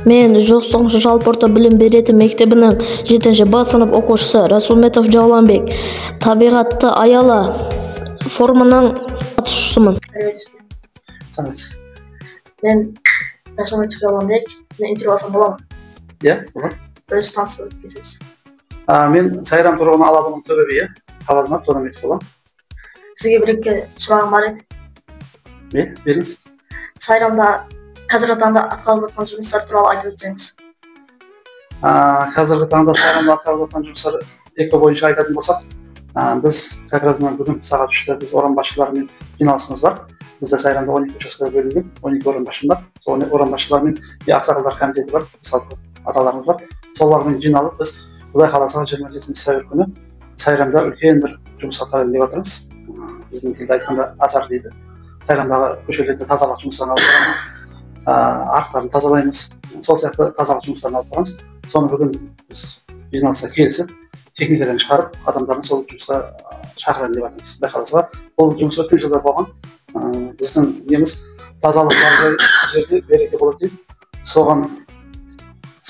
Мен Жоқсоңшы жалпы орта білім беретін мектебінің 7-ші Б сынып оқушысы Расулметов Жауланбек. Табиғатты аяла форумының қатысушысымын. Сәлеметсіз. Мен Расулметов Жауланбек, сізді интервью алсам бола ма? Иә, болады. Өзі таныстырып өткізесіз. Мен Сайрам тұрғыны алабының төбе Қабазмат Тонометов боламын. Сізге бір-екі сұрағым бар еді. Беріңіз. Сайрамда қазіргі таңда атқарылып жатқан жұмыстар туралы айтып өтсеңіз. Қазіргі таңда Сайрамда атқарылып жатқан жұмыстар эко бойынша айтатын болсақ, біз как раз бүгін сағат 3-те біз орын басшыларымен жиналысымыз бар. Бізде Сайрамда 12 учаскеге бөлінген, 12 орын басшы бар. Сол орын басшыларымен ақсақалдар комитеті бар, мысалы аталарымыз бар. Солармен жиналып біз Құдай қаласа 27 сәуір күні Сайрамда үлкен бір жұмыс атқарады деп жатырмыз. Біздің тілде айтқанда азар дейді. Сайрамдағы көшелерді тазалық жұмыстарын алып барамыз. Арықтарын тазалаймыз. Сол сияқты тазалық жұмыстарын алып барамыз. Соны бүгін біз жиналысқа келісіп, техникадан шығарып, адамдарын сол жұмысқа шақырады деп жатырмыз. Құдай қаласа, бұл жұмыс өткен жылдар болған. Біздің неміз тазалық бар жерде береке болады дейді. Соған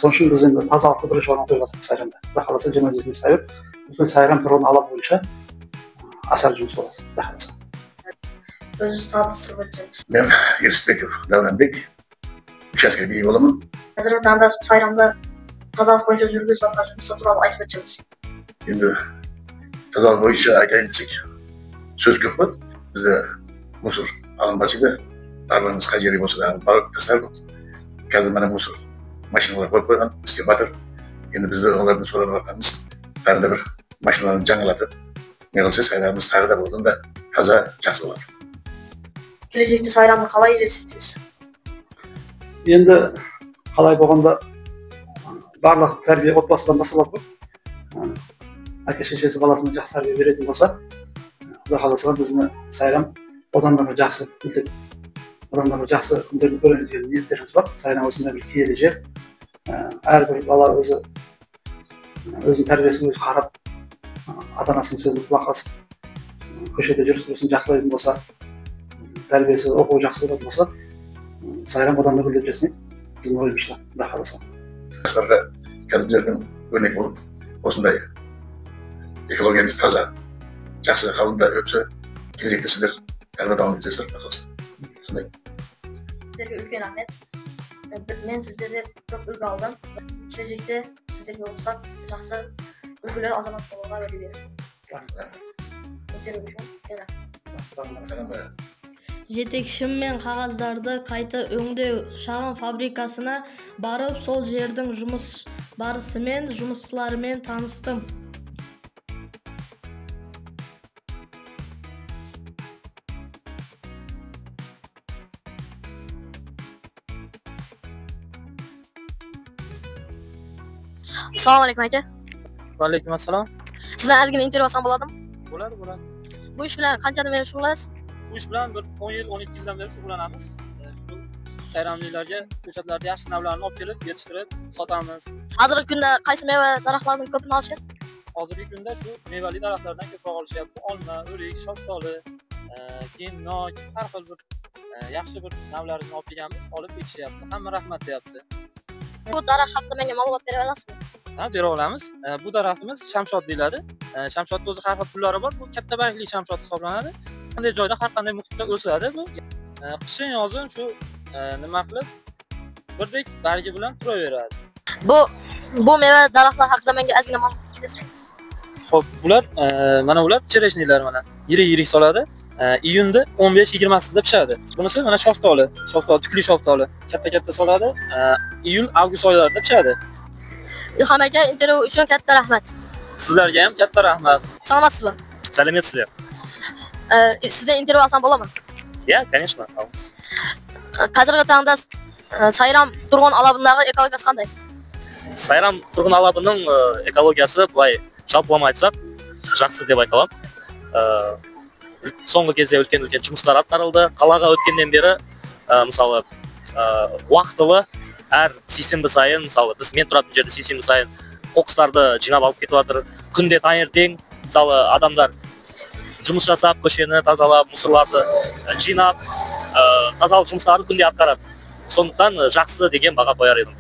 үшін біз енді тазалықты бірінші орынға қойып жатырмыз Сайрамда. Құдай қаласа 27 сәуір бүкіл Сайрам тұрғын алап бойынша асар жұмыс болады. Құдай қаласа. Өзіңіз таныстырып өтсеңіз. Мен Ерсбеков Дауренбек, учаске биі боламын. Қазіргі таңда Сайрамда тазалық бойынша жүргізіліп жатқан жұмыстар туралы айтып өтсеңіз. Енді тазалық бойынша айтайын десек, сөз көп қой. Бізде мусор алынбас еді. Барлығымыз қай жерге болса да барып тастардық. Қазір мына мусор машиналар қойып қойған, бізге батыр. Енді бізде олардың сұрап жатқанымыз, тағы да бір машиналарын жаңалатып, не қылса Сайрамымыз тағы да болған да таза жақсы болады. Келешекте Сайрамды қалай елестетесіз? Енді қалай болғанда барлық тәрбие отбасыдан басталады ғой. Әке-шешесі баласына жақсы тәрбие беретін болса, Құдай қаласа біздің Сайрам одан да бір жақсы күндерді көреміз деген ниеттеріміз бар. Сайрам осындай бір киелі жер. Әрбір бала өзінің тәрбиесін өзі қарап, ата-анасының сөзін құлақ асып, көшеде жүріс-тұрысын жақсылайтын болса, тәрбиесі оқуы жақсы болатын болса, Сайрам одан да гүлдеп жасайды. Біздің ойымызша, Құдай қаласа. Жастарға қазір біздердің өрнек болып, осындай экологиямыз таза, жақсы қалында өтсе, келешекте сіздер тағы дамып кетесіздер. Сондай. Сіздерге үлкен рахмет. Мен сіздерден көп үлгі алдым. Келешекте сіздерге рұқсат жақсы үлгілі азамат болуға уәде беремін. Жетекшім мен қағаздарды қайта өңдеу шағын фабрикасына барып, сол жердің жұмыс барысымен, жұмысшыларымен таныстым. Assalamualaikum aka. Waalaikumsalam. Sizdan ozgina intervyu olsam bo'ladimi? Bo'ladi. Bu ish bilan qanchadan beri shug'ullanasiz? Bu ish bilan bir 10 yil, 12 yildan beri shug'ullanamiz. Sayramliklarga ko'chatlarda yaxshi navlarni olib kelib, yetishtirib sotamiz. Hozirgi kunda qaysi meva daraxtlarining ko'pini olishyapti? Hozirgi kunda shu mevali daraxtlardan ko'proq olishyapti. Olma, o'rik, shaftoli, keyin nok, har xil bir yaxshi bir navlarini olib kelganmiz, olib ekishyapti. Hamma rahmat deyapti. Bu daraxt haqida menga ma'lumot bera olasizmi? Ha, bera olamiz. Bu daraxtimiz shamshod deyiladi. Shamshodning o'zi har xil turlari bor. Bu katta bargli shamshod hisoblanadi. Qanday joyda, har qanday muhitda o'sadi bu. Qishin yozin shu nima qilib birdek bargi bilan turaveradi. Bu meva daraxtlar haqida menga ozgina ma'lumot bersangiz. Xo'p, bular mana ular chereshnilar mana. Yirik soladi. Iyunda 15-20sida pishadi. Bunisi mana shaftoli, tukli shaftoli. Katta soladi. Iyul, avgust oylarida pishadi. Ilhom aka, intervyu uchun katta rahmat. Sizlarga ham katta rahmat. Salomatsizmi? Salomatsizlar. Sizdan intervyu olsam bo'ladimi? Ya, конечно, olamiz. Hozirgi taqda Sayram turg'un alabındagi ekologiyasi qanday? Sayram turg'un alabining ekologiyasi bulay жалпылама айтсақ, жақсы деп айта аламын. Соңғы кезде үлкен жұмыстар атқарылды. Қалаға өткеннен бері, мысалы, уақытылы әр сейсенбі сайын, мысалы, мен тұратын жерде сейсенбі сайын қоқыстарды жинап алып кетіп жатыр. Күнде таңертең, мысалы, адамдар жұмыс жасап, көшені тазалап, мусорларды жинап, тазалық жұмыстарын күнде атқарады. Сондықтан жақсы деген баға қояр едім.